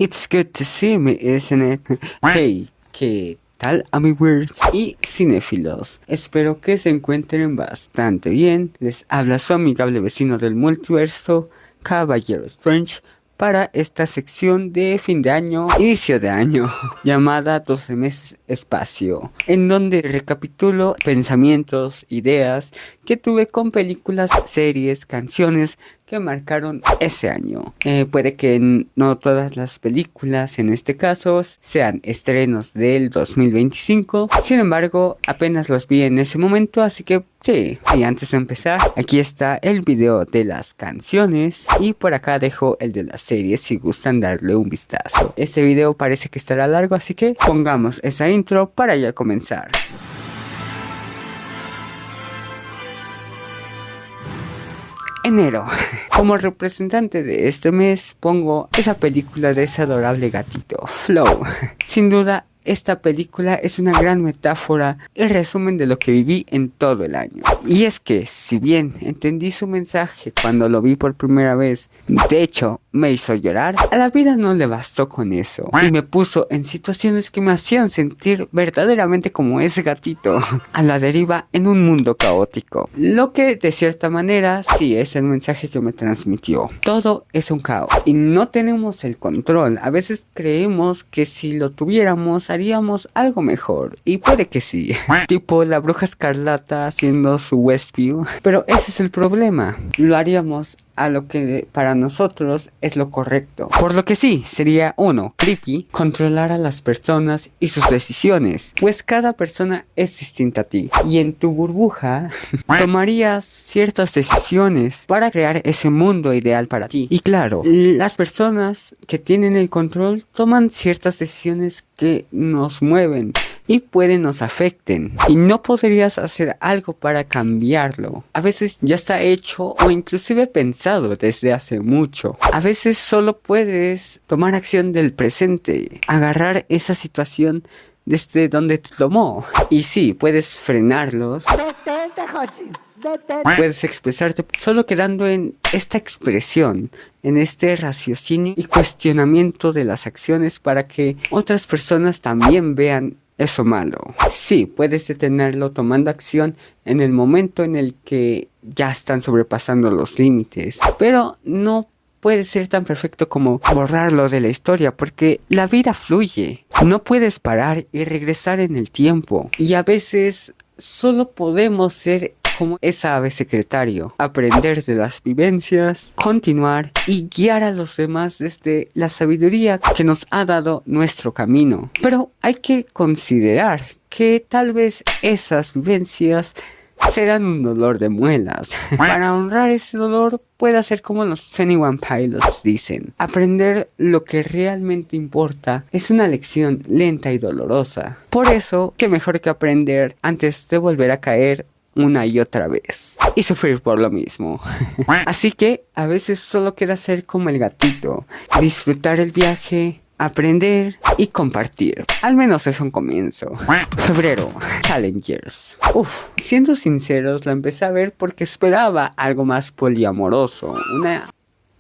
It's good to see me, isn't it? Hey, ¿qué tal, amigos y cinéfilos? Espero que se encuentren bastante bien. Les habla su amigable vecino del multiverso, Caballero Strange, para esta sección de fin de año, inicio de año, llamada 12 meses espacio, en donde recapitulo pensamientos, ideas que tuve con películas, series, canciones que marcaron ese año. Puede que no todas las películas en este caso sean estrenos del 2025, sin embargo apenas los vi en ese momento, así que sí. Y antes de empezar, aquí está el video de las canciones y por acá dejo el de las series si gustan darle un vistazo. Este video parece que estará largo, así que pongamos esa intro para ya comenzar. Enero. Como representante de este mes pongo esa película de ese adorable gatito, Flow. Sin duda, esta película es una gran metáfora y resumen de lo que viví en todo el año. Y es que, si bien entendí su mensaje cuando lo vi por primera vez, de hecho me hizo llorar, a la vida no le bastó con eso y me puso en situaciones que me hacían sentir verdaderamente como ese gatito, a la deriva en un mundo caótico. Lo que de cierta manera sí es el mensaje que me transmitió. Todo es un caos y no tenemos el control. A veces creemos que si lo tuviéramos haríamos algo mejor, y puede que sí, tipo la Bruja Escarlata haciendo su Westview, pero ese es el problema, lo haríamos a lo que para nosotros es lo correcto. Por lo que sí, sería 1. Creepy controlar a las personas y sus decisiones, pues cada persona es distinta a ti y en tu burbuja tomarías ciertas decisiones para crear ese mundo ideal para ti. Y claro, las personas que tienen el control toman ciertas decisiones que nos mueven y pueden nos afecten, y no podrías hacer algo para cambiarlo. A veces ya está hecho o inclusive pensado desde hace mucho. A veces solo puedes tomar acción del presente, agarrar esa situación desde donde te tomó, y sí, puedes frenarlos. Puedes expresarte solo quedando en esta expresión, en este raciocinio y cuestionamiento de las acciones para que otras personas también vean eso malo. Sí, puedes detenerlo tomando acción en el momento en el que ya están sobrepasando los límites, pero no puede ser tan perfecto como borrarlo de la historia, porque la vida fluye. No puedes parar y regresar en el tiempo, y a veces solo podemos ser como esa ave secretario, aprender de las vivencias, continuar y guiar a los demás desde la sabiduría que nos ha dado nuestro camino. Pero hay que considerar que tal vez esas vivencias serán un dolor de muelas. Para honrar ese dolor, puede hacer como los 21 Pilots dicen: aprender lo que realmente importa es una lección lenta y dolorosa. Por eso, qué mejor que aprender antes de volver a caer una y otra vez y sufrir por lo mismo. Así que a veces solo queda ser como el gatito, disfrutar el viaje, aprender y compartir. Al menos es un comienzo. Febrero, Challengers. Siendo sinceros, la empecé a ver porque esperaba algo más poliamoroso, una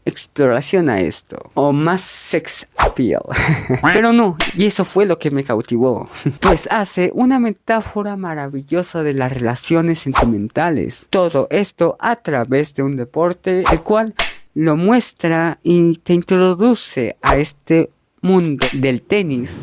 exploración a esto, o más sex appeal. Pero no, y eso fue lo que me cautivó, pues hace una metáfora maravillosa de las relaciones sentimentales. Todo esto a través de un deporte, el cual lo muestra y te introduce a este mundo del tenis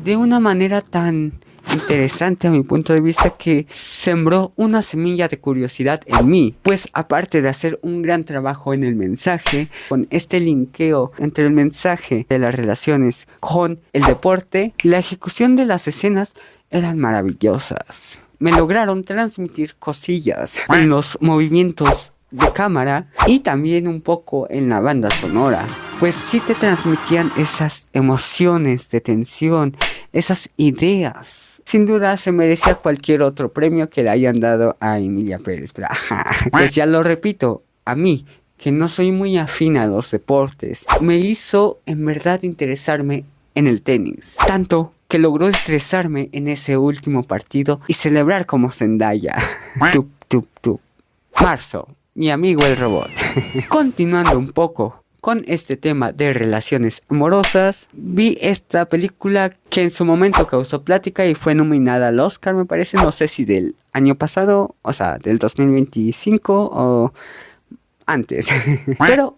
de una manera tan interesante a mi punto de vista, que sembró una semilla de curiosidad en mí, pues aparte de hacer un gran trabajo en el mensaje, con este linkeo entre el mensaje de las relaciones con el deporte, la ejecución de las escenas eran maravillosas. Me lograron transmitir cosillas en los movimientos de cámara y también un poco en la banda sonora, pues sí te transmitían esas emociones de tensión, esas ideas. Sin duda se merecía cualquier otro premio que le hayan dado a Emilia Pérez, pero pues ya lo repito, a mí, que no soy muy afín a los deportes, me hizo en verdad interesarme en el tenis, tanto que logró estresarme en ese último partido y celebrar como Zendaya. Tup, tup, tup. Marzo, mi amigo el robot. Continuando un poco con este tema de relaciones amorosas, vi esta película que en su momento causó plática y fue nominada al Oscar, me parece, no sé si del año pasado, o sea, del 2025 o antes, pero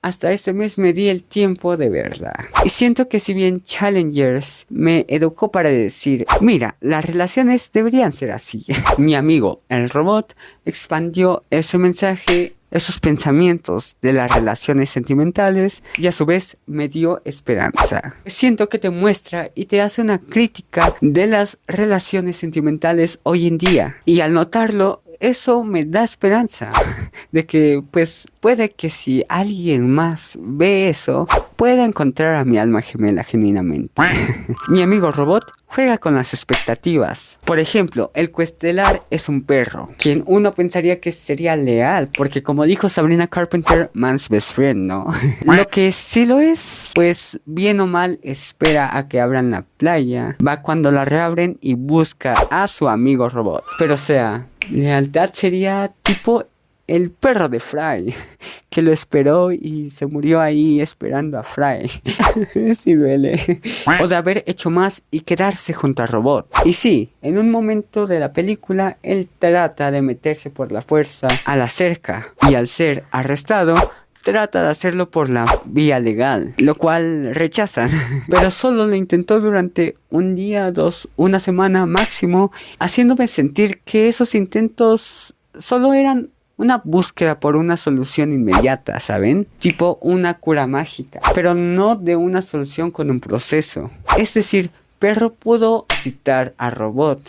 hasta este mes me di el tiempo de verla. Y siento que si bien Challengers me educó para decir, mira, las relaciones deberían ser así, mi amigo el robot expandió ese mensaje, esos pensamientos de las relaciones sentimentales, y a su vez me dio esperanza. Siento que te muestra y te hace una crítica de las relaciones sentimentales hoy en día, y al notarlo, eso me da esperanza de que pues puede que si alguien más ve eso, pueda encontrar a mi alma gemela genuinamente. Mi amigo robot juega con las expectativas. Por ejemplo, el coestelar es un perro, quien uno pensaría que sería leal, porque como dijo Sabrina Carpenter, man's best friend, ¿no? Lo que sí lo es, pues bien o mal espera a que abran la playa, va cuando la reabren y busca a su amigo robot. Pero o sea, lealtad sería tipo el perro de Fry, que lo esperó y se murió ahí esperando a Fry. Sí duele. O de haber hecho más y quedarse junto al robot. Y sí, en un momento de la película, él trata de meterse por la fuerza a la cerca. Y al ser arrestado, trata de hacerlo por la vía legal, lo cual rechazan. Pero solo lo intentó durante un día, dos, una semana máximo, haciéndome sentir que esos intentos solo eran una búsqueda por una solución inmediata, ¿saben? Tipo una cura mágica, pero no de una solución con un proceso. Es decir, Perro pudo citar a Robot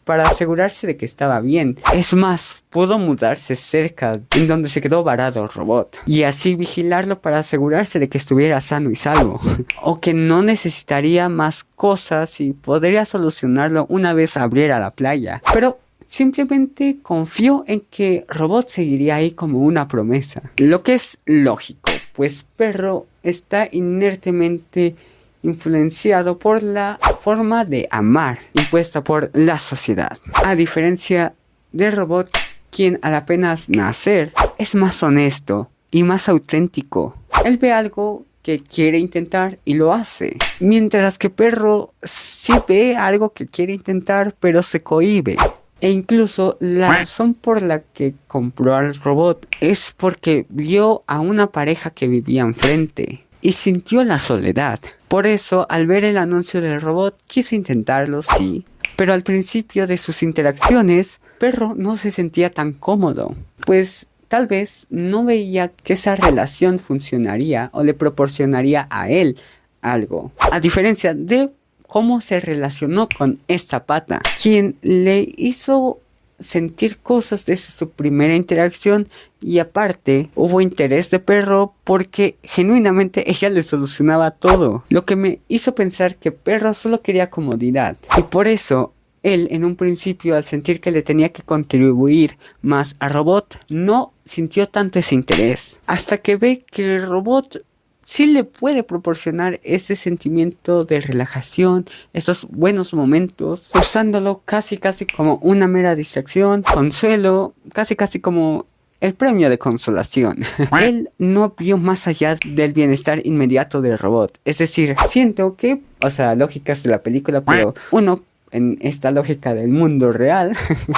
para asegurarse de que estaba bien. Es más, pudo mudarse cerca en donde se quedó varado Robot y así vigilarlo para asegurarse de que estuviera sano y salvo. O que no necesitaría más cosas y podría solucionarlo una vez abriera la playa. Pero simplemente confió en que Robot seguiría ahí como una promesa. Lo que es lógico, pues Perro está inertemente influenciado por la forma de amar impuesta por la sociedad. A diferencia de Robot, quien al apenas nacer es más honesto y más auténtico. Él ve algo que quiere intentar y lo hace. Mientras que Perro sí ve algo que quiere intentar pero se cohíbe. E incluso la razón por la que compró al robot es porque vio a una pareja que vivía enfrente y sintió la soledad. Por eso, al ver el anuncio del robot, quiso intentarlo, sí. Pero al principio de sus interacciones, Perro no se sentía tan cómodo, pues tal vez no veía que esa relación funcionaría o le proporcionaría a él algo. A diferencia de cómo se relacionó con esta pata, quien le hizo sentir cosas desde su primera interacción, y aparte hubo interés de Perro porque genuinamente ella le solucionaba todo, lo que me hizo pensar que Perro solo quería comodidad, y por eso él en un principio, al sentir que le tenía que contribuir más a Robot, no sintió tanto ese interés, hasta que ve que el robot sí le puede proporcionar ese sentimiento de relajación, esos buenos momentos, usándolo casi como una mera distracción, consuelo, casi como el premio de consolación. Él no vio más allá del bienestar inmediato del robot. Es decir, siento que, o sea, lógicas de la película, pero uno, en esta lógica del mundo real,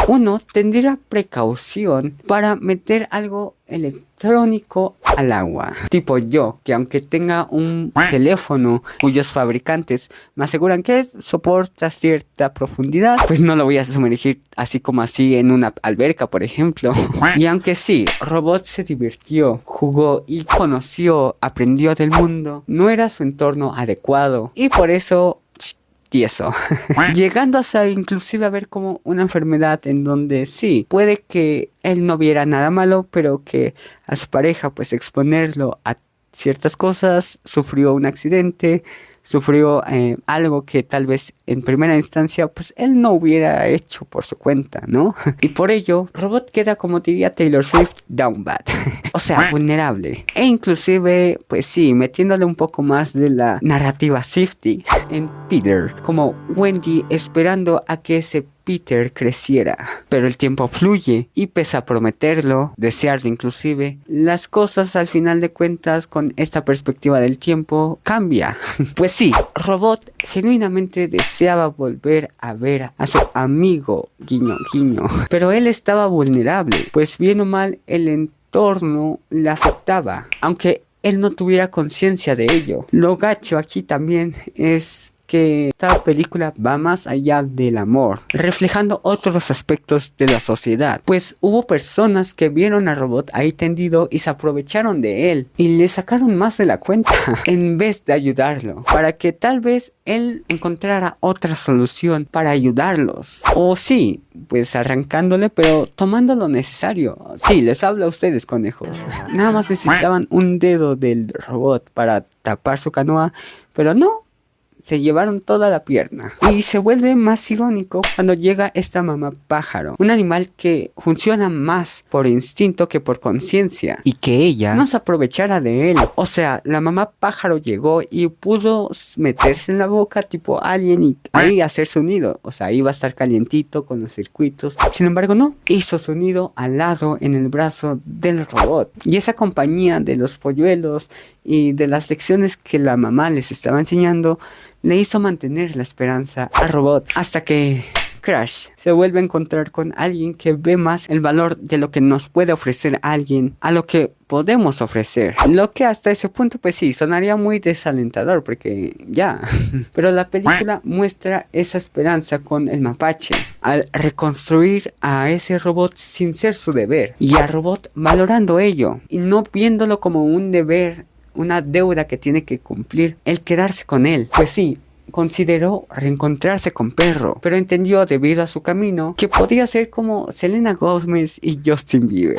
uno tendría precaución para meter algo electrónico al agua. Tipo yo, que aunque tenga un teléfono cuyos fabricantes me aseguran que soporta cierta profundidad, pues no lo voy a sumergir así como así en una alberca, por ejemplo. Y aunque sí, Robot se divirtió, jugó y conoció, aprendió del mundo, no era su entorno adecuado y por eso tieso. Llegando hasta inclusive a ver como una enfermedad en donde sí, puede que él no viera nada malo, pero que a su pareja pues exponerlo a ciertas cosas, sufrió un accidente, sufrió algo que tal vez en primera instancia pues él no hubiera hecho por su cuenta, ¿no? Y por ello, Robot queda, como diría Taylor Swift, down bad. O sea, vulnerable. E inclusive, pues sí, metiéndole un poco más de la narrativa Swiftie en Peter, como Wendy esperando a que se Peter creciera. Pero el tiempo fluye y pese a prometerlo, desearlo inclusive, las cosas al final de cuentas con esta perspectiva del tiempo cambia. Pues sí, Robot genuinamente deseaba volver a ver a su amigo, guiño guiño, pero él estaba vulnerable, pues bien o mal el entorno le afectaba, aunque él no tuviera conciencia de ello. Lo gacho aquí también es que esta película va más allá del amor, reflejando otros aspectos de la sociedad, pues hubo personas que vieron a Robot ahí tendido y se aprovecharon de él y le sacaron más de la cuenta en vez de ayudarlo, para que tal vez él encontrara otra solución para ayudarlos, o sí, pues arrancándole pero tomando lo necesario. Sí, les hablo a ustedes, conejos, nada más necesitaban un dedo del robot para tapar su canoa, pero no, se llevaron toda la pierna. Y se vuelve más irónico cuando llega esta mamá pájaro, un animal que funciona más por instinto que por conciencia, y que ella no se aprovechara de él. O sea, la mamá pájaro llegó y pudo meterse en la boca tipo alien y ahí hacer su nido. O sea, iba a estar calientito con los circuitos. Sin embargo, no, hizo su nido al lado en el brazo del robot. Y esa compañía de los polluelos y de las lecciones que la mamá les estaba enseñando le hizo mantener la esperanza al robot, hasta que Crash se vuelve a encontrar con alguien que ve más el valor de lo que nos puede ofrecer alguien a lo que podemos ofrecer. Lo que hasta ese punto pues sí, sonaría muy desalentador porque ya. Pero la película muestra esa esperanza con el mapache al reconstruir a ese robot sin ser su deber, y al robot valorando ello y no viéndolo como un deber, una deuda que tiene que cumplir, el quedarse con él. Pues sí, consideró reencontrarse con Perro, pero entendió debido a su camino que podía ser como Selena Gomez y Justin Bieber.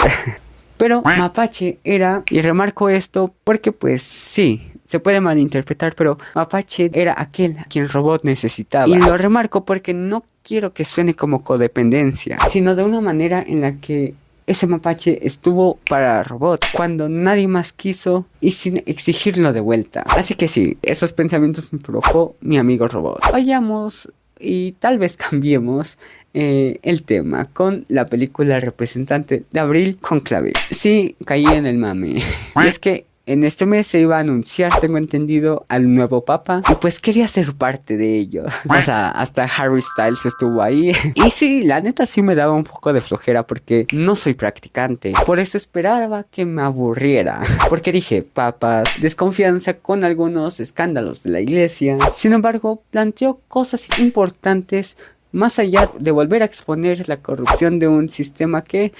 Pero Mapache era, y remarco esto porque pues sí, se puede malinterpretar, pero Mapache era aquel a quien Robot necesitaba. Y lo remarco porque no quiero que suene como codependencia, sino de una manera en la que ese mapache estuvo para Robot cuando nadie más quiso y sin exigirlo de vuelta. Así que sí, esos pensamientos me provocó mi amigo Robot. Vayamos y tal vez cambiemos el tema con la película representante de abril, Conclave. Sí, caí en el mame. Y es que en este mes se iba a anunciar, tengo entendido, al nuevo papa. Y pues quería ser parte de ello. O sea, hasta Harry Styles estuvo ahí. Y sí, la neta sí me daba un poco de flojera porque no soy practicante. Por eso esperaba que me aburriera. Porque dije, papas, desconfianza con algunos escándalos de la iglesia. Sin embargo, planteó cosas importantes más allá de volver a exponer la corrupción de un sistema que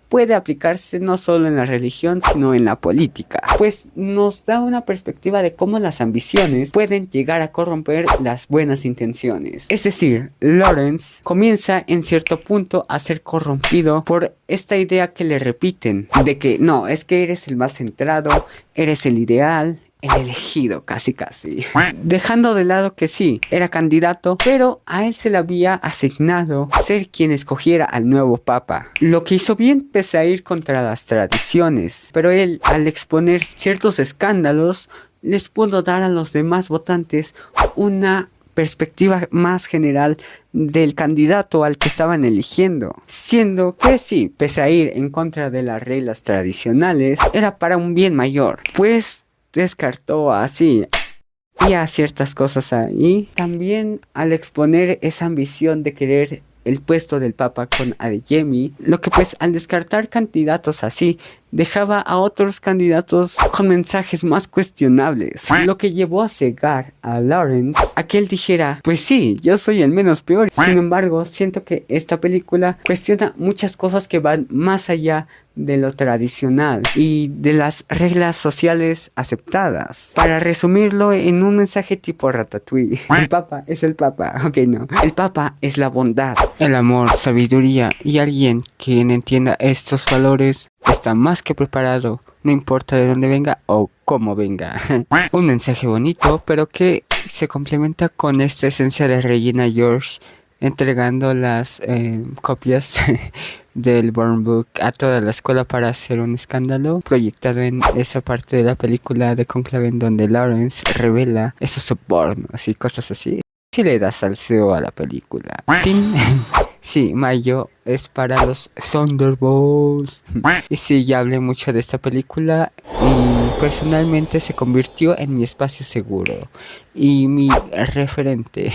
puede aplicarse no solo en la religión, sino en la política, pues nos da una perspectiva de cómo las ambiciones pueden llegar a corromper las buenas intenciones. Es decir, Lawrence comienza en cierto punto a ser corrompido por esta idea que le repiten, de que no, es que eres el más centrado, eres el ideal, el elegido, casi. Dejando de lado que sí, era candidato, pero a él se le había asignado ser quien escogiera al nuevo papa. Lo que hizo bien pese a ir contra las tradiciones, pero él, al exponer ciertos escándalos, les pudo dar a los demás votantes una perspectiva más general del candidato al que estaban eligiendo, siendo que sí, pese a ir en contra de las reglas tradicionales, era para un bien mayor, pues descartó así y a ciertas cosas ahí. También al exponer esa ambición de querer el puesto del papa con Adeyemi, lo que pues al descartar candidatos así dejaba a otros candidatos con mensajes más cuestionables, lo que llevó a cegar a Lawrence a que él dijera, pues sí, yo soy el menos peor. Sin embargo, siento que esta película cuestiona muchas cosas que van más allá de lo tradicional y de las reglas sociales aceptadas. Para resumirlo en un mensaje tipo Ratatouille, el papa es el papa, ok, no. El papa es la bondad, el amor, sabiduría, y alguien quien entienda estos valores está más que preparado, no importa de dónde venga o cómo venga. Un mensaje bonito, pero que se complementa con esta esencia de Regina George entregando las copias del Burn Book a toda la escuela para hacer un escándalo, proyectado en esa parte de la película de Conclave en donde Lawrence revela esos sobornos y cosas así. Si le da salseo a la película. ¡Tin! Sí, mayo es para los Thunderbolts. Y sí, ya hablé mucho de esta película y personalmente se convirtió en mi espacio seguro y mi referente.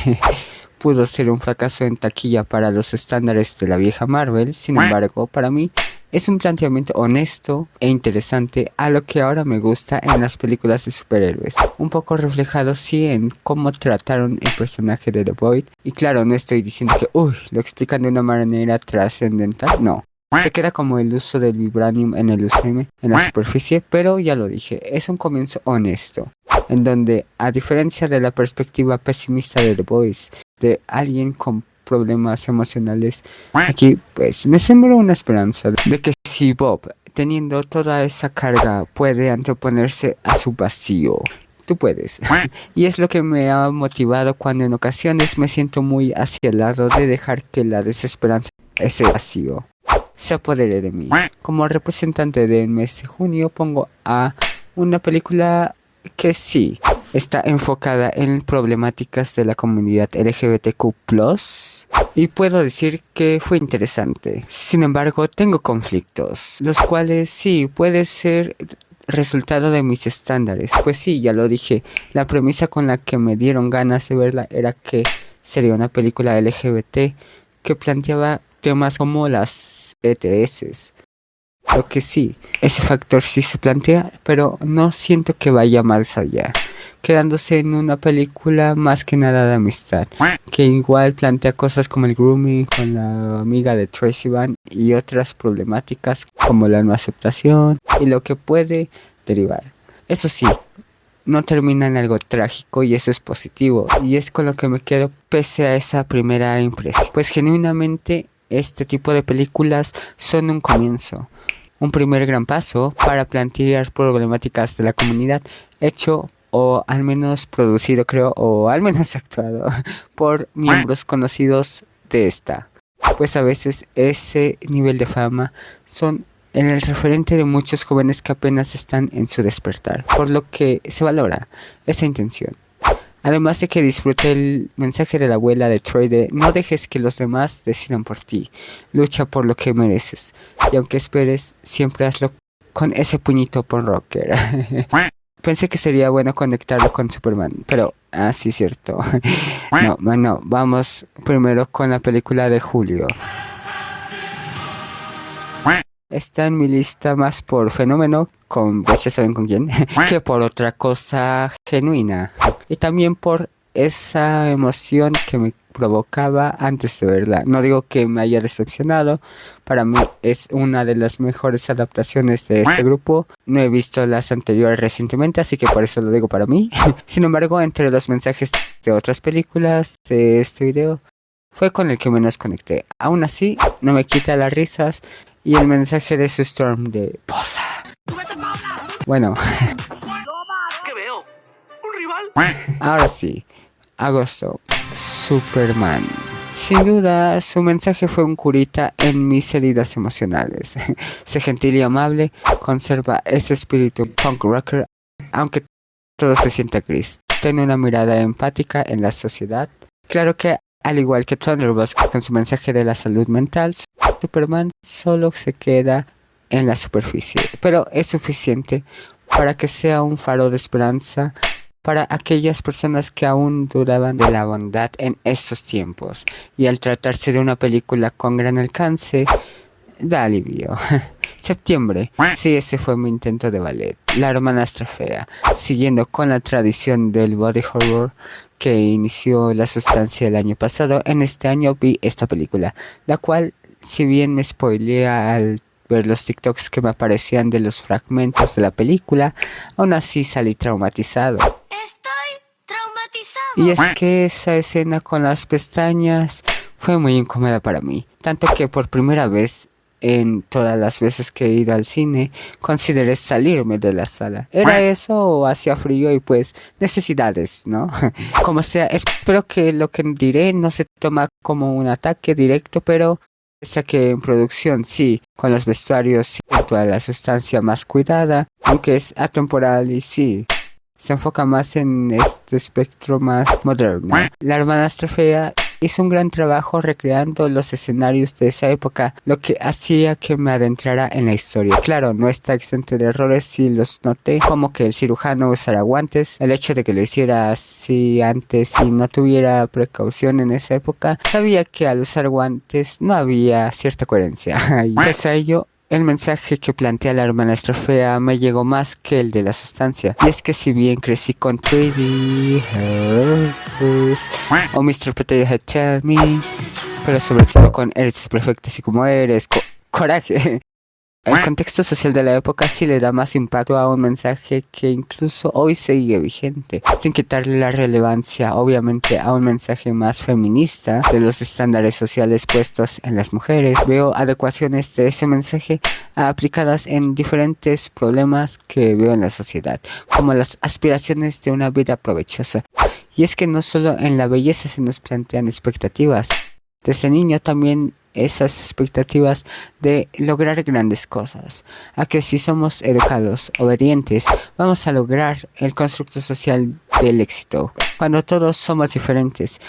Pudo ser un fracaso en taquilla para los estándares de la vieja Marvel, sin embargo, para mí es un planteamiento honesto e interesante a lo que ahora me gusta en las películas de superhéroes. Un poco reflejado sí en cómo trataron el personaje de The Void. Y claro, no estoy diciendo que, lo explican de una manera trascendental, no. Se queda como el uso del vibranium en el UCM, en la superficie, pero ya lo dije, es un comienzo honesto, en donde, a diferencia de la perspectiva pesimista de The Voice, de alguien con problemas emocionales, aquí pues me sembró una esperanza de que si Bob, teniendo toda esa carga, puede anteponerse a su vacío, tú puedes. Y es lo que me ha motivado cuando en ocasiones me siento muy hacia el lado de dejar que la desesperanza, ese vacío, se apodere de mí. Como representante del mes de junio pongo a una película que sí está enfocada en problemáticas de la comunidad LGBTQ+, y puedo decir que fue interesante. Sin embargo, tengo conflictos, los cuales sí puede ser resultado de mis estándares. Pues sí, ya lo dije, la premisa con la que me dieron ganas de verla era que sería una película LGBT que planteaba temas como las ETS. Lo que sí, ese factor sí se plantea, pero no siento que vaya más allá, quedándose en una película más que nada de amistad, que igual plantea cosas como el grooming con la amiga de Tracy Van y otras problemáticas como la no aceptación y lo que puede derivar. Eso sí, no termina en algo trágico y eso es positivo, y es con lo que me quedo pese a esa primera impresión, pues genuinamente este tipo de películas son un comienzo, un primer gran paso para plantear problemáticas de la comunidad, hecho o al menos producido creo, o al menos actuado por miembros conocidos de esta. Pues a veces ese nivel de fama son el referente de muchos jóvenes que apenas están en su despertar, por lo que se valora esa intención. Además de que disfruté el mensaje de la abuela de Troy de no dejes que los demás decidan por ti, lucha por lo que mereces, y aunque esperes, siempre hazlo con ese puñito por rocker. Pensé que sería bueno conectarlo con Superman, pero sí, cierto. No, bueno, vamos primero con la película de julio. Está en mi lista más por fenómeno, pues ya saben con quién, que por otra cosa genuina. Y también por esa emoción que me provocaba antes de verla. No digo que me haya decepcionado, para mí es una de las mejores adaptaciones de este grupo. No he visto las anteriores recientemente, así que por eso lo digo para mí. Sin embargo, entre los mensajes de otras películas de este video, fue con el que menos conecté. Aún así, no me quita las risas y el mensaje de su Storm de posa. Bueno. ¿Qué veo? ¿Un rival? Ahora sí, agosto, Superman. Sin duda, su mensaje fue un curita en mis heridas emocionales. Sé gentil y amable, conserva ese espíritu punk rocker, aunque todo se sienta gris. Tiene una mirada empática en la sociedad. Claro que, al igual que Thunderbolts con su mensaje de la salud mental, Superman solo se queda en la superficie, pero es suficiente para que sea un faro de esperanza para aquellas personas que aún dudaban de la bondad en estos tiempos. Y al tratarse de una película con gran alcance, da alivio. Septiembre, sí, ese fue mi intento de ballet, La hermanastra fea, siguiendo con la tradición del body horror que inició La Sustancia el año pasado. En este año vi esta película, la cual, si bien me spoileé al ver los TikToks que me aparecían de los fragmentos de la película, aún así salí traumatizado. Estoy traumatizado. Y es que esa escena con las pestañas fue muy incómoda para mí, tanto que por primera vez en todas las veces que he ido al cine consideré salirme de la sala. ¿Era eso o hacía frío y pues necesidades, no? Como sea, espero que lo que diré no se toma como un ataque directo, pero pese a que en producción sí, con los vestuarios sí, toda la sustancia más cuidada, aunque es atemporal y sí, se enfoca más en este espectro más moderno. La hermanastra fea hizo un gran trabajo recreando los escenarios de esa época, lo que hacía que me adentrara en la historia. Claro, no está exento de errores, si los noté, como que el cirujano usara guantes, el hecho de que lo hiciera así antes y no tuviera precaución en esa época, sabía que al usar guantes no había cierta coherencia. Y pese a ello, el mensaje que plantea la hermanastra fea me llegó más que el de la sustancia. Y es que si bien crecí con Tweety, o Mr. Potato Tell Me, pero sobre todo con Eres perfecta así como eres, Coraje. El contexto social de la época sí le da más impacto a un mensaje que incluso hoy sigue vigente, sin quitarle la relevancia, obviamente, a un mensaje más feminista de los estándares sociales puestos en las mujeres. Veo adecuaciones de ese mensaje aplicadas en diferentes problemas que veo en la sociedad, como las aspiraciones de una vida provechosa. Y es que no solo en la belleza se nos plantean expectativas. Desde niño también esas expectativas de lograr grandes cosas, a que si somos educados, obedientes, vamos a lograr el constructo social del éxito. Cuando todos somos diferentes,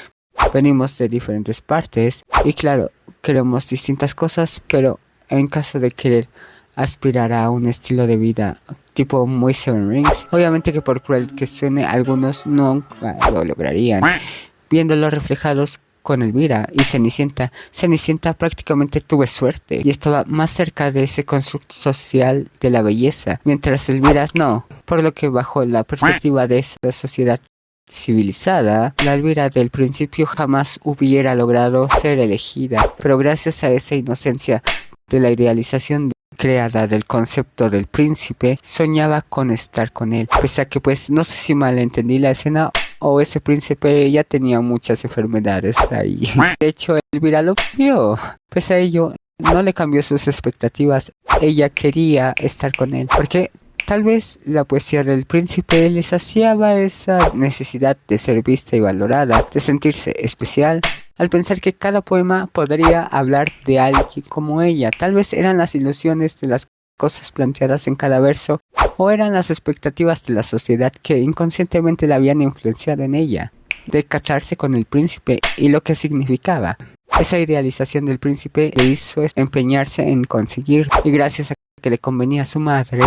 venimos de diferentes partes y claro, queremos distintas cosas, pero en caso de querer aspirar a un estilo de vida tipo muy Seven Rings, obviamente que por cruel que suene, algunos nunca lo lograrían. Viéndolo reflejados con Elvira y Cenicienta. Cenicienta prácticamente tuve suerte y estaba más cerca de ese constructo social de la belleza, mientras Elvira no, por lo que bajo la perspectiva de esa sociedad civilizada, la Elvira del principio jamás hubiera logrado ser elegida, pero gracias a esa inocencia de la idealización creada del concepto del príncipe, soñaba con estar con él, pese a que pues no sé si malentendí la escena o ese príncipe ya tenía muchas enfermedades ahí. De hecho, Elvira lo vio. Pese a ello, no le cambió sus expectativas. Ella quería estar con él, porque tal vez la poesía del príncipe les saciaba esa necesidad de ser vista y valorada, de sentirse especial, al pensar que cada poema podría hablar de alguien como ella. Tal vez eran las ilusiones de las cosas planteadas en cada verso, o eran las expectativas de la sociedad que inconscientemente la habían influenciado en ella, de casarse con el príncipe y lo que significaba. Esa idealización del príncipe le hizo empeñarse en conseguir, y gracias a que le convenía a su madre,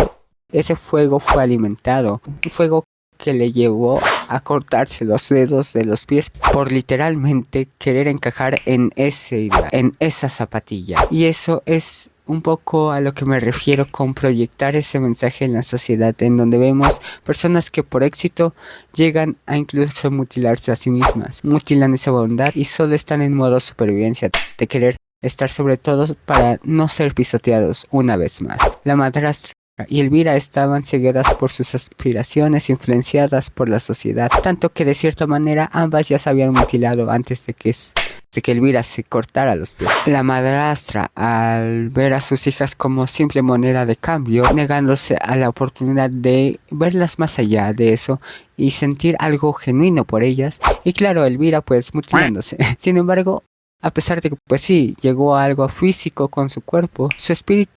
ese fuego fue alimentado, un fuego que le llevó a cortarse los dedos de los pies por literalmente querer encajar en esa zapatilla. Y eso es un poco a lo que me refiero con proyectar ese mensaje en la sociedad, en donde vemos personas que por éxito llegan a incluso mutilarse a sí mismas, mutilan esa bondad y solo están en modo supervivencia, de querer estar sobre todo para no ser pisoteados una vez más. La madrastra y Elvira estaban cegadas por sus aspiraciones, influenciadas por la sociedad, tanto que de cierta manera ambas ya se habían mutilado antes de que Elvira se cortara los pies. La madrastra, al ver a sus hijas como simple moneda de cambio, negándose a la oportunidad de verlas más allá de eso y sentir algo genuino por ellas, y claro, Elvira pues mutilándose. Sin embargo, a pesar de que pues sí, llegó a algo físico con su cuerpo, su espíritu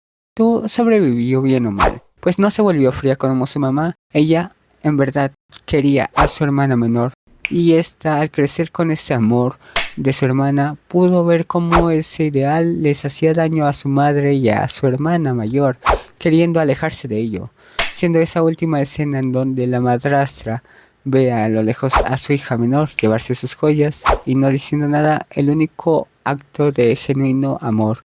sobrevivió bien o mal, pues no se volvió fría como su mamá. Ella en verdad quería a su hermana menor, y esta, al crecer con ese amor de su hermana, pudo ver cómo ese ideal les hacía daño a su madre y a su hermana mayor, queriendo alejarse de ello, siendo esa última escena en donde la madrastra ve a lo lejos a su hija menor llevarse sus joyas y no diciendo nada, el único acto de genuino amor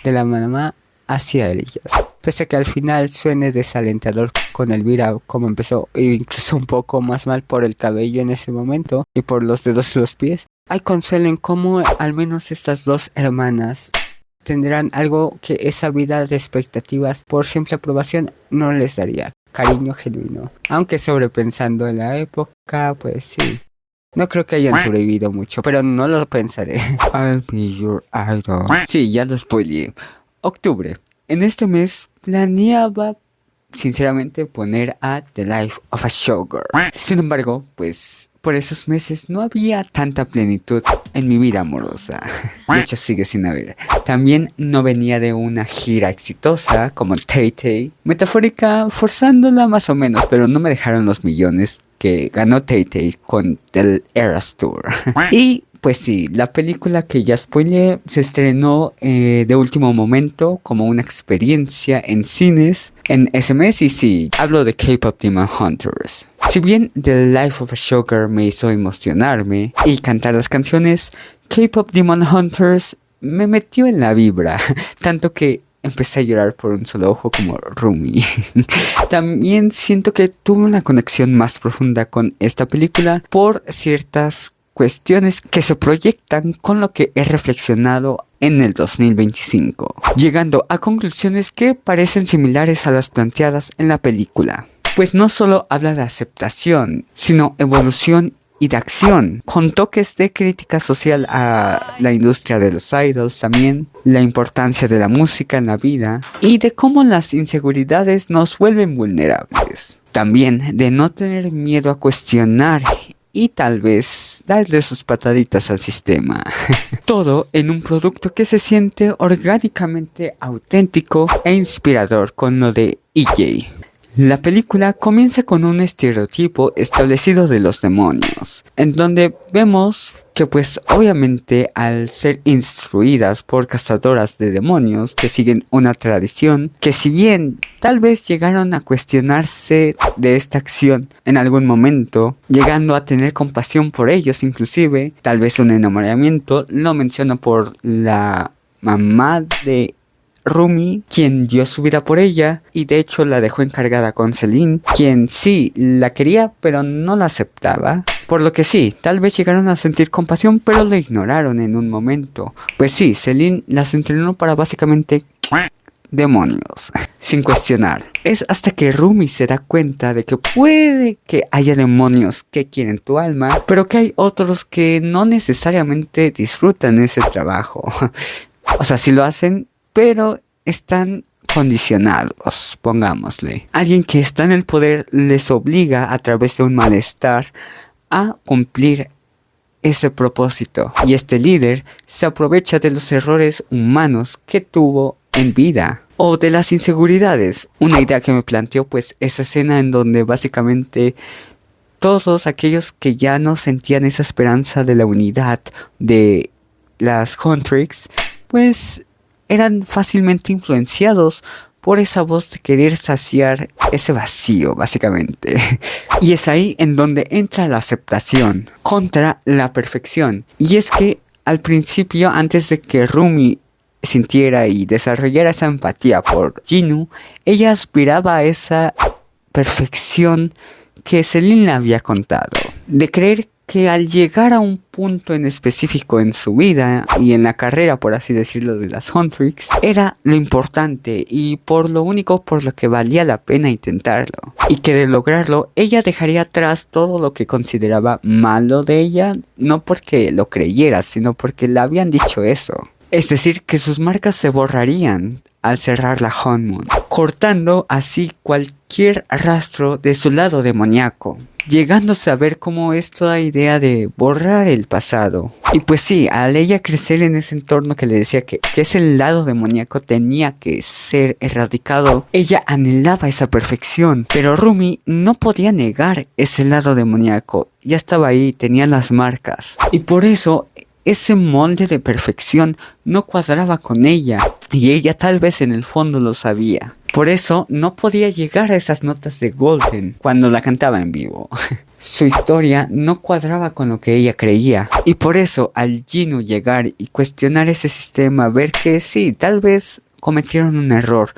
de la mamá hacia ellas. Pese a que al final suene desalentador con Elvira como empezó, e incluso un poco más mal por el cabello en ese momento y por los dedos de los pies, hay consuelo en cómo al menos estas dos hermanas tendrán algo que esa vida de expectativas por simple aprobación no les daría: cariño genuino. Aunque sobrepensando en la época, pues sí, no creo que hayan sobrevivido mucho, pero no lo pensaré. I'll be your idol. Sí, ya lo spoileé. Octubre. En este mes planeaba sinceramente poner a The Life of a Showgirl. Sin embargo, pues por esos meses no había tanta plenitud en mi vida amorosa. De hecho, sigue sin haber. También no venía de una gira exitosa como Tay-Tay. Metafórica, forzándola más o menos, pero no me dejaron los millones que ganó Tay-Tay con The Eras Tour. Y pues sí, la película que ya spoileé se estrenó de último momento como una experiencia en cines en ese mes y sí, hablo de K-Pop Demon Hunters. Si bien The Life of a Showgirl me hizo emocionarme y cantar las canciones, K-Pop Demon Hunters me metió en la vibra, tanto que empecé a llorar por un solo ojo como Rumi. También siento que tuve una conexión más profunda con esta película por ciertas cuestiones que se proyectan con lo que he reflexionado en el 2025, llegando a conclusiones que parecen similares a las planteadas en la película. Pues no solo habla de aceptación, sino evolución y de acción, con toques de crítica social a la industria de los idols también, la importancia de la música en la vida y de cómo las inseguridades nos vuelven vulnerables. También de no tener miedo a cuestionar y tal vez darle sus pataditas al sistema. Todo en un producto que se siente orgánicamente auténtico e inspirador con lo de EJ. La película comienza con un estereotipo establecido de los demonios, en donde vemos que pues obviamente al ser instruidas por cazadoras de demonios que siguen una tradición que si bien tal vez llegaron a cuestionarse de esta acción en algún momento, llegando a tener compasión por ellos inclusive, tal vez un enamoramiento, lo menciona por la mamá de Rumi, quien dio su vida por ella y de hecho la dejó encargada con Celine, quien sí la quería pero no la aceptaba. Por lo que sí, tal vez llegaron a sentir compasión pero lo ignoraron en un momento. Pues sí, Celine las entrenó para básicamente demonios, sin cuestionar. Es hasta que Rumi se da cuenta de que puede que haya demonios que quieren tu alma, pero que hay otros que no necesariamente disfrutan ese trabajo. O sea, si lo hacen, pero están condicionados, pongámosle. Alguien que está en el poder les obliga a través de un malestar a cumplir ese propósito. Y este líder se aprovecha de los errores humanos que tuvo en vida o de las inseguridades. Una idea que me planteó pues esa escena en donde básicamente todos aquellos que ya no sentían esa esperanza de la unidad de las Huntrix pues eran fácilmente influenciados por esa voz de querer saciar ese vacío, básicamente. Y es ahí en donde entra la aceptación contra la perfección. Y es que al principio, antes de que Rumi sintiera y desarrollara esa empatía por Jinu, ella aspiraba a esa perfección que Celine le había contado. De creer que al llegar a un punto en específico en su vida y en la carrera, por así decirlo, de las Huntrix, era lo importante y por lo único por lo que valía la pena intentarlo. Y que de lograrlo, ella dejaría atrás todo lo que consideraba malo de ella, no porque lo creyera, sino porque le habían dicho eso. Es decir, que sus marcas se borrarían al cerrar la Honeymoon, cortando así cualquier rastro de su lado demoníaco, llegándose a ver cómo es toda idea de borrar el pasado. Y pues sí, al ella crecer en ese entorno que le decía que ese lado demoníaco tenía que ser erradicado, ella anhelaba esa perfección, pero Rumi no podía negar ese lado demoníaco, ya estaba ahí, tenía las marcas, y por eso ese molde de perfección no cuadraba con ella, y ella tal vez en el fondo lo sabía. Por eso no podía llegar a esas notas de Golden cuando la cantaba en vivo. Su historia no cuadraba con lo que ella creía, y por eso al Jinu llegar y cuestionar ese sistema, ver que sí, tal vez cometieron un error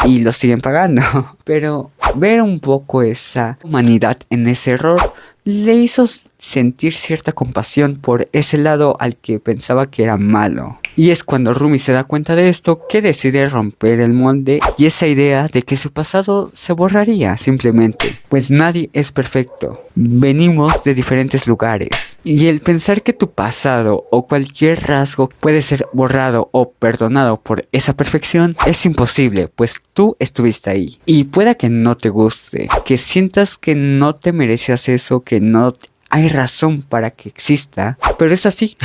y lo siguen pagando, pero ver un poco esa humanidad en ese error le hizo sentir cierta compasión por ese lado al que pensaba que era malo. Y es cuando Rumi se da cuenta de esto que decide romper el molde y esa idea de que su pasado se borraría simplemente, pues nadie es perfecto, venimos de diferentes lugares. Y el pensar que tu pasado o cualquier rasgo puede ser borrado o perdonado por esa perfección es imposible, pues tú estuviste ahí. Y pueda que no te guste, que sientas que no te mereces eso, que no hay razón para que exista, pero es así.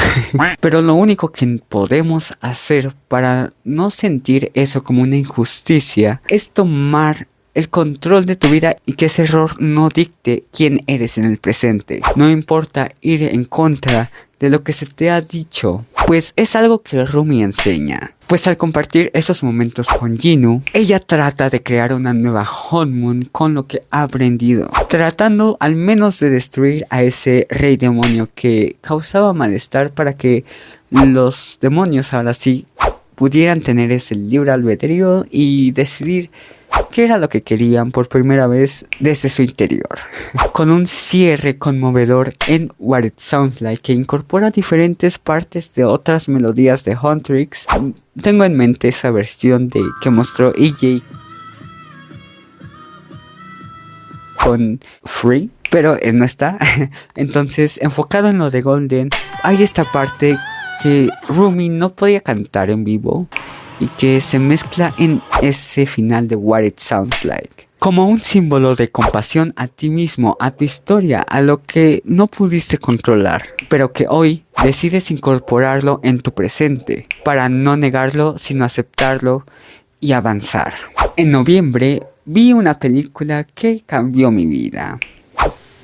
Pero lo único que podemos hacer para no sentir eso como una injusticia es tomar el control de tu vida y que ese error no dicte quién eres en el presente. No importa ir en contra de lo que se te ha dicho, pues es algo que Rumi enseña. Pues al compartir esos momentos con Ginu, ella trata de crear una nueva Honmun con lo que ha aprendido, tratando al menos de destruir a ese rey demonio que causaba malestar para que los demonios ahora sí pudieran tener ese libre albedrío y decidir qué era lo que querían por primera vez desde su interior. Con un cierre conmovedor en What It Sounds Like que incorpora diferentes partes de otras melodías de Huntrix. Tengo en mente esa versión que mostró EJ con Free, pero él no está. Entonces, enfocado en lo de Golden, hay esta parte que Rumi no podía cantar en vivo y que se mezcla en ese final de What It Sounds Like. Como un símbolo de compasión a ti mismo, a tu historia, a lo que no pudiste controlar, pero que hoy decides incorporarlo en tu presente, para no negarlo, sino aceptarlo y avanzar. En noviembre vi una película que cambió mi vida.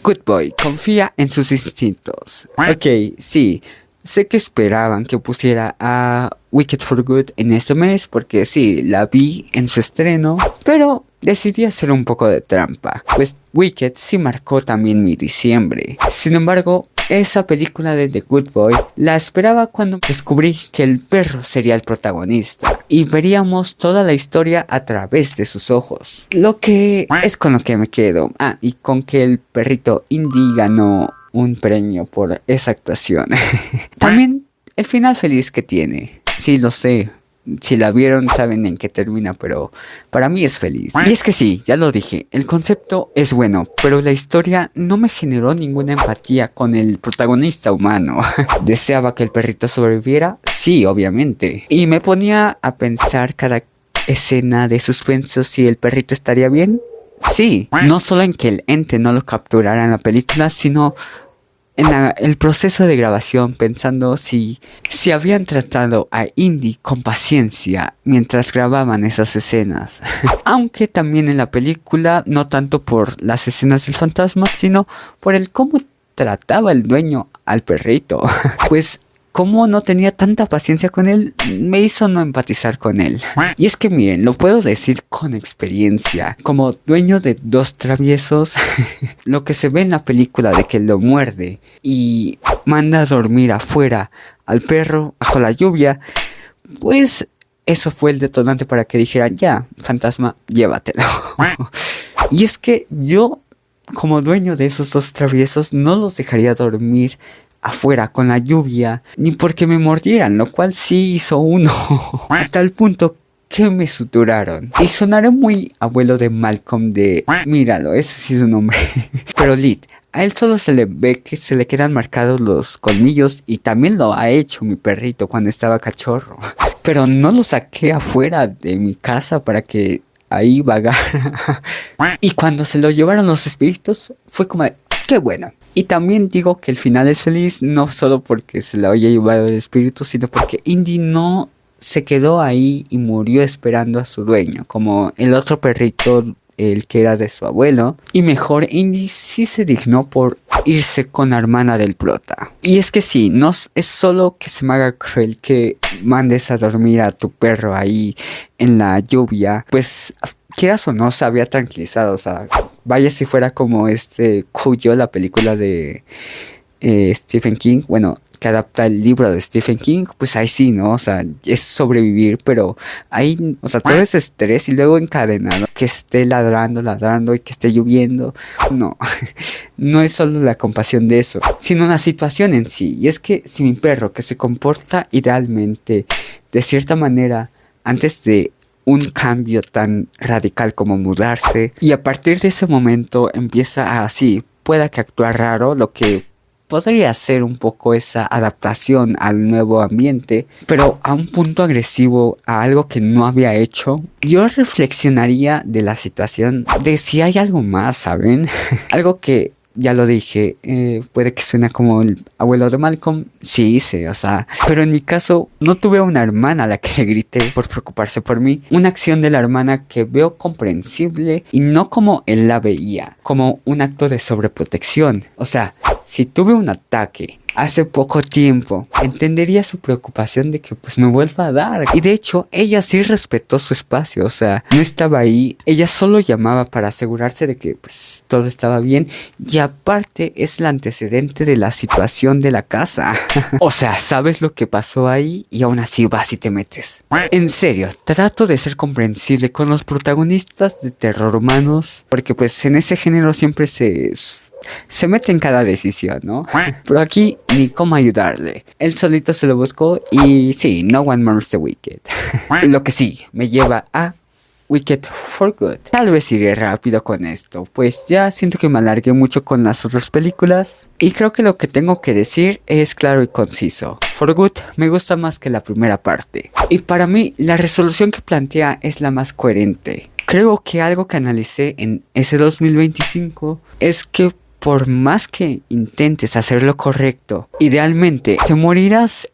Good Boy, confía en sus instintos. Ok, sí. Sé que esperaban que pusiera a Wicked for Good en este mes porque sí, la vi en su estreno, pero decidí hacer un poco de trampa, pues Wicked sí marcó también mi diciembre. Sin embargo, esa película de The Good Boy la esperaba cuando descubrí que el perro sería el protagonista y veríamos toda la historia a través de sus ojos, lo que es con lo que me quedo. Y con que el perrito Indy ganó un premio por esa actuación. También el final feliz que tiene. Sí, lo sé. Si la vieron saben en qué termina, pero para mí es feliz. Y es que sí, ya lo dije, el concepto es bueno, pero la historia no me generó ninguna empatía con el protagonista humano. ¿Deseaba que el perrito sobreviviera? Sí, obviamente. Y me ponía a pensar cada escena de suspenso si el perrito estaría bien. Sí, no solo en que el ente no lo capturara en la película, sino en el proceso de grabación, pensando si habían tratado a Indy con paciencia mientras grababan esas escenas. Aunque también en la película, no tanto por las escenas del fantasma, sino por el cómo trataba el dueño al perrito. Pues como no tenía tanta paciencia con él, me hizo no empatizar con él. Y es que miren, lo puedo decir con experiencia. Como dueño de 2 traviesos, lo que se ve en la película de que lo muerde y manda a dormir afuera al perro bajo la lluvia, pues eso fue el detonante para que dijeran, ya, fantasma, llévatelo. Y es que yo, como dueño de esos 2 traviesos, no los dejaría dormir afuera con la lluvia, ni porque me mordieran, lo cual sí hizo uno, a tal punto que me suturaron. Y sonaré muy abuelo de Malcolm de, míralo, ese sí es su nombre. Pero Lid, a él solo se le ve que se le quedan marcados los colmillos y también lo ha hecho mi perrito cuando estaba cachorro. Pero no lo saqué afuera de mi casa para que ahí vagara. Y cuando se lo llevaron los espíritus, fue como de, qué bueno. Y también digo que el final es feliz, no solo porque se lo haya llevado el espíritu, sino porque Indy no se quedó ahí y murió esperando a su dueño, como el otro perrito, el que era de su abuelo. Y mejor, Indy sí se dignó por irse con la hermana del prota. Y es que sí, no es solo que se me haga cruel que mandes a dormir a tu perro ahí en la lluvia, pues quieras o no, se había tranquilizado, o sea, vaya si fuera como Cuyo, la película de Stephen King, bueno, que adapta el libro de Stephen King, pues ahí sí, ¿no? O sea, es sobrevivir, pero ahí, o sea, todo ese estrés y luego encadenado, que esté ladrando y que esté lloviendo, no, no es solo la compasión de eso, sino la situación en sí. Y es que si mi perro, que se comporta idealmente, de cierta manera, antes de un cambio tan radical como mudarse, y a partir de ese momento empieza a así, pueda que actuar raro, lo que podría ser un poco esa adaptación al nuevo ambiente, pero a un punto agresivo, a algo que no había hecho, yo reflexionaría de la situación, de si hay algo más, ¿saben? Algo que ya lo dije, puede que suene como el abuelo de Malcolm, sí, o sea, pero en mi caso no tuve una hermana a la que le grité por preocuparse por mí. Una acción de la hermana que veo comprensible y no como él la veía, como un acto de sobreprotección. O sea, si tuve un ataque hace poco tiempo, entendería su preocupación de que pues me vuelva a dar. Y de hecho, ella sí respetó su espacio, o sea, no estaba ahí. Ella solo llamaba para asegurarse de que pues todo estaba bien. Y aparte es el antecedente de la situación de la casa. O sea, sabes lo que pasó ahí y aún así vas y te metes. En serio, trato de ser comprensible con los protagonistas de terror humanos, porque pues en ese género siempre se mete en cada decisión, ¿no? Pero aquí ni cómo ayudarle. Él solito se lo buscó y sí, no one mourns the wicked. Lo que sí, me lleva a Wicked for Good. Tal vez iré rápido con esto, pues ya siento que me alargué mucho con las otras películas. Y creo que lo que tengo que decir es claro y conciso. For Good me gusta más que la primera parte. Y para mí, la resolución que plantea es la más coherente. Creo que algo que analicé en ese 2025 es que por más que intentes hacer lo correcto, idealmente te morirás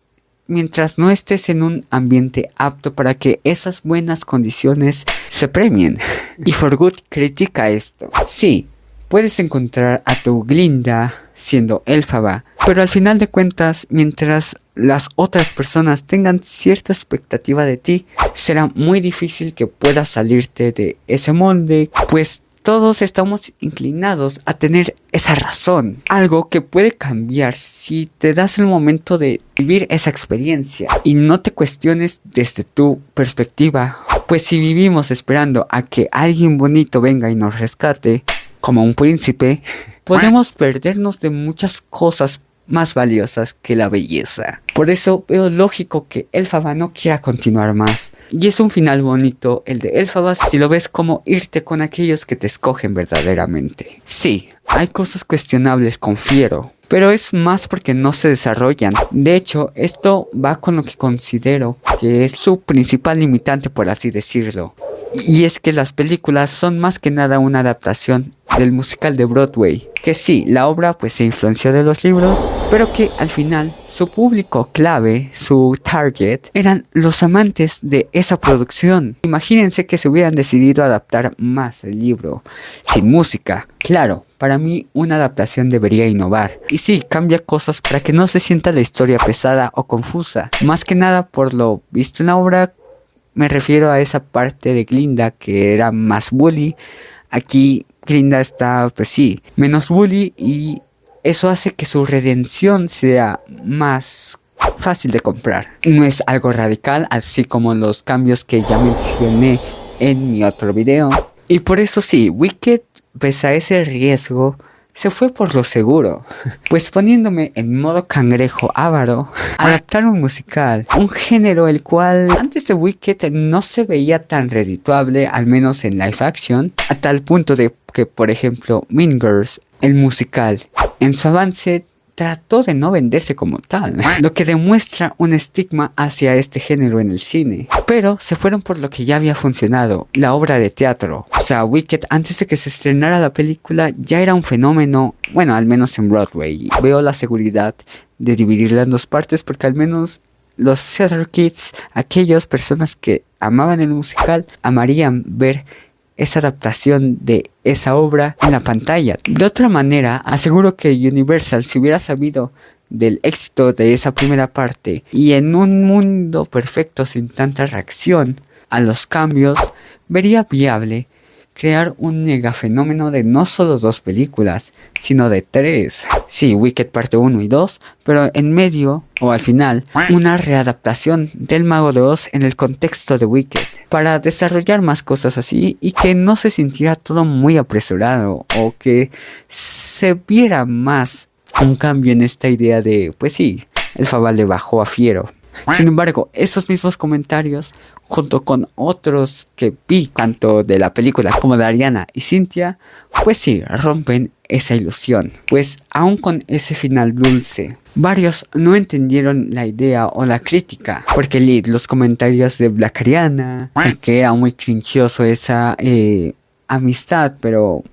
mientras no estés en un ambiente apto para que esas buenas condiciones se premien. Y For Good critica esto. Sí, puedes encontrar a tu Glinda siendo Elphaba, pero al final de cuentas, mientras las otras personas tengan cierta expectativa de ti, será muy difícil que puedas salirte de ese molde, pues todos estamos inclinados a tener esa razón. Algo que puede cambiar si te das el momento de vivir esa experiencia y no te cuestiones desde tu perspectiva. Pues si vivimos esperando a que alguien bonito venga y nos rescate, como un príncipe, podemos perdernos de muchas cosas más valiosas que la belleza. Por eso veo lógico que Elphaba no quiera continuar más. Y es un final bonito el de Elphaba si lo ves como irte con aquellos que te escogen verdaderamente. Sí, hay cosas cuestionables con Fiero, pero es más porque no se desarrollan. De hecho, esto va con lo que considero que es su principal limitante, por así decirlo. Y es que las películas son más que nada una adaptación del musical de Broadway. Que sí, la obra pues se influenció de los libros, pero que al final su público clave, su target, eran los amantes de esa producción. Imagínense que se hubieran decidido adaptar más el libro sin música. Claro, para mí una adaptación debería innovar. Y sí, cambia cosas para que no se sienta la historia pesada o confusa. Más que nada por lo visto en la obra, me refiero a esa parte de Glinda que era más bully. Aquí Glinda está, pues sí, menos bully y eso hace que su redención sea más fácil de comprar. No es algo radical, así como los cambios que ya mencioné en mi otro video. Y por eso sí, Wicked, pese a ese riesgo, se fue por lo seguro, pues poniéndome en modo cangrejo avaro, adaptar un musical, un género el cual antes de Wicked no se veía tan redituable, al menos en live action, a tal punto de que, por ejemplo, Mean Girls, el musical, en su avance trató de no venderse como tal, lo que demuestra un estigma hacia este género en el cine. Pero se fueron por lo que ya había funcionado, la obra de teatro. O sea, Wicked, antes de que se estrenara la película, ya era un fenómeno, bueno, al menos en Broadway. Veo la seguridad de dividirla en dos partes porque al menos los theater kids, aquellas personas que amaban el musical, amarían ver esa adaptación de esa obra en la pantalla. De otra manera, aseguro que Universal, si hubiera sabido del éxito de esa primera parte y en un mundo perfecto sin tanta reacción a los cambios, vería viable crear un mega fenómeno de no solo 2 películas, sino de 3. Sí, Wicked parte 1 y 2, pero en medio o al final, una readaptación del Mago de Oz en el contexto de Wicked, para desarrollar más cosas así y que no se sintiera todo muy apresurado o que se viera más un cambio en esta idea de, pues sí, Elphaba le bajó a Fiero. Sin embargo, esos mismos comentarios, junto con otros que vi tanto de la película como de Ariana y Cynthia, pues sí, rompen esa ilusión. Pues aún con ese final dulce, varios no entendieron la idea o la crítica, porque leí los comentarios de Black Ariana, que era muy crinchoso esa amistad, pero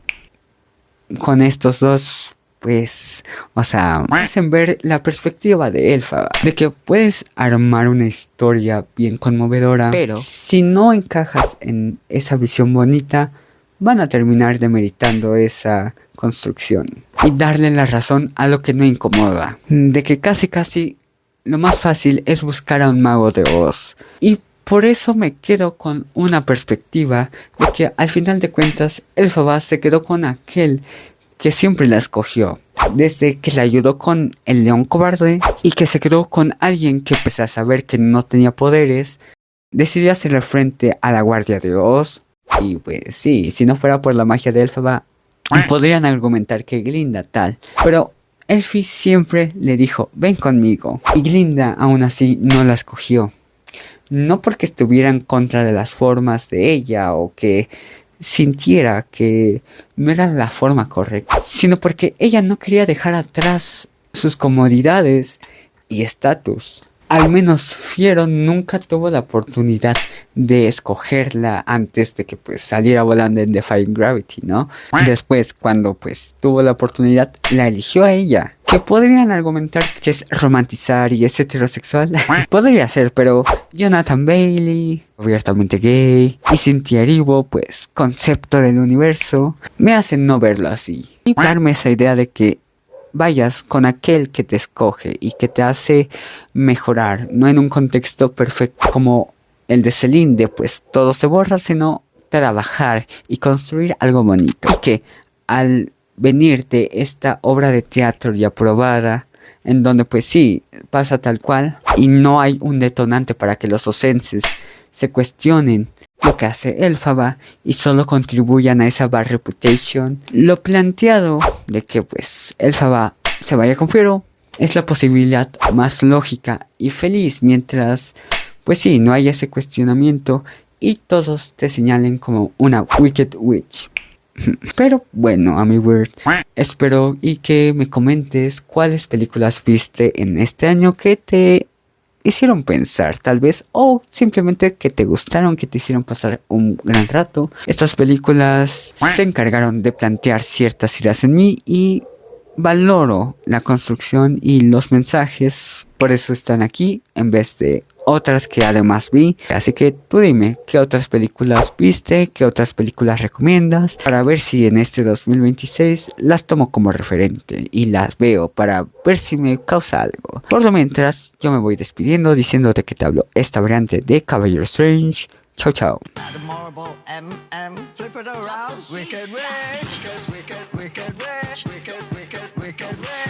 con estos dos pues, o sea, hacen ver la perspectiva de Elphaba, de que puedes armar una historia bien conmovedora, pero si no encajas en esa visión bonita, van a terminar demeritando esa construcción y darle la razón a lo que no incomoda, de que casi lo más fácil es buscar a un mago de Oz. Y por eso me quedo con una perspectiva de que al final de cuentas Elphaba se quedó con aquel que siempre la escogió, desde que le ayudó con el león cobarde, y que se quedó con alguien que, pese a saber que no tenía poderes, decidió hacerle frente a la guardia de Oz. Y pues sí, si no fuera por la magia de Elphaba, podrían argumentar que Glinda tal, pero Elfie siempre le dijo ven conmigo, y Glinda aún así no la escogió. No porque estuviera en contra de las formas de ella o que sintiera que no era la forma correcta, sino porque ella no quería dejar atrás sus comodidades y estatus. Al menos Fiero nunca tuvo la oportunidad de escogerla antes de que pues saliera volando en Defying Gravity, ¿no? Después, cuando pues tuvo la oportunidad, la eligió a ella. Que podrían argumentar que es romantizar y es heterosexual. Podría ser, pero Jonathan Bailey, abiertamente gay, y Cynthia Erivo, pues concepto del universo, me hacen no verlo así. Y darme esa idea de que vayas con aquel que te escoge y que te hace mejorar, no en un contexto perfecto como el de Celine, de pues todo se borra, sino trabajar y construir algo bonito. Y que al venir de esta obra de teatro ya aprobada, en donde pues sí, pasa tal cual, y no hay un detonante para que los ocenses se cuestionen lo que hace Elphaba y solo contribuyan a esa bad reputation. Lo planteado de que pues Elphaba se vaya con Fiero es la posibilidad más lógica y feliz, mientras pues sí, no hay ese cuestionamiento y todos te señalen como una Wicked Witch. Pero bueno, amigo, espero y que me comentes cuáles películas viste en este año que te hicieron pensar, tal vez, o simplemente que te gustaron, que te hicieron pasar un gran rato. Estas películas se encargaron de plantear ciertas ideas en mí y valoro la construcción y los mensajes, por eso están aquí en vez de otras que además vi. Así que tú dime, ¿qué otras películas viste? ¿Qué otras películas recomiendas? Para ver si en este 2026 las tomo como referente y las veo para ver si me causa algo. Por lo mientras, yo me voy despidiendo diciéndote que te hablo esta variante de Caballero Strange. Chao, chao. Flip it around, wicked witch, wicked witch, wicked witch, wicked witch, wicked witch.